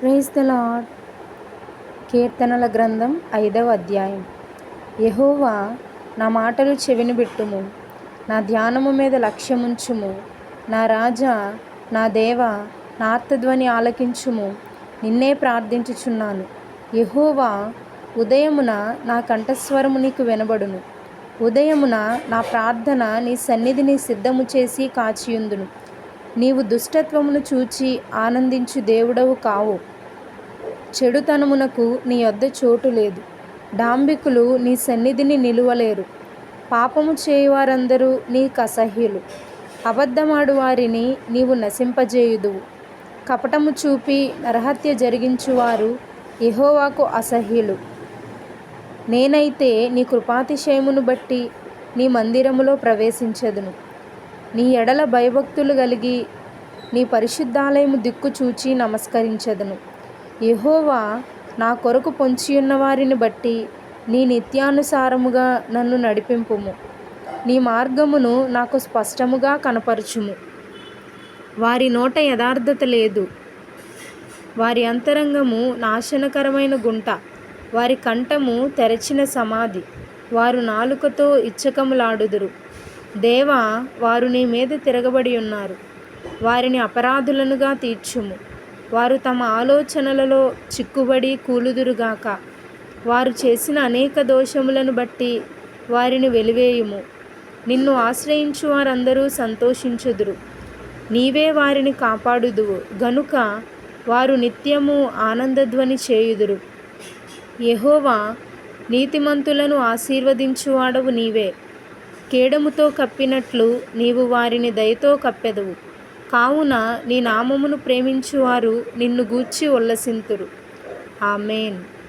Praise the lord. కీర్తనల గ్రంథం 5వ అధ్యాయం. యెహోవా, నా మాటలు చెవినిబెట్టుము, నా ధ్యానము మీద లక్ష్యముంచుము. నా రాజా, నా దేవా, నా ఆర్తధ్వని ఆలకించుము. నిన్నే ప్రార్థించుచున్నాను. యెహోవా, ఉదయమున నా కంఠస్వరము నీకు వినబడును. ఉదయమున నా ప్రార్థన నీ సన్నిధిని సిద్ధము చేసి కాచియుందును. నీవు దుష్టత్వమును చూచి ఆనందించు దేవుడవు కావు. చెడుతనమునకు నీ యొద్ద చోటు లేదు. డాంబికులు నీ సన్నిధిని నిలువలేరు. పాపము చేయువారందరూ నీకు అసహ్యులు. అబద్ధమాడు వారిని నీవు నశింపజేయుదువు. కపటము చూపి నరహత్య జరిగించువారు యెహోవాకు అసహ్యులు. నేనైతే నీ కృపాతిశయమును బట్టి నీ మందిరములో ప్రవేశించెదను. నీ ఎడల భయభక్తులు కలిగి నీ పరిశుద్ధాలయము దిక్కు చూచి నమస్కరించెదను. యెహోవా, నా కొరకు పొంచియున్న వారిని బట్టి నీ నిత్యానుసారముగా నన్ను నడిపింపుము. నీ మార్గమును నాకు స్పష్టముగా కనపరచుము. వారి నోట యథార్థత లేదు. వారి అంతరంగము నాశనకరమైన గుంట. వారి కంఠము తెరచిన సమాధి. వారు నాలుకతో ఇచ్చకములాడుదురు. దేవా, వారు నీ మీద తిరగబడి ఉన్నారు. వారిని అపరాధులనుగా తీర్చుము. వారు తమ ఆలోచనలలో చిక్కుబడి కూలుదురుగాక. వారు చేసిన అనేక దోషములను బట్టి వారిని వెలివేయుము. నిన్ను ఆశ్రయించు వారందరూ సంతోషించుదురు. నీవే వారిని కాపాడుదువు గనుక వారు నిత్యము ఆనందధ్వని చేయుదురు. యెహోవా, నీతిమంతులను ఆశీర్వదించువాడవు నీవే. కేడముతో కప్పినట్లు నీవు వారిని దయతో కప్పెదవు. కావున నీ నామమును ప్రేమించువారు నిన్ను గూర్చి ఉల్లసింతురు. ఆమేన్.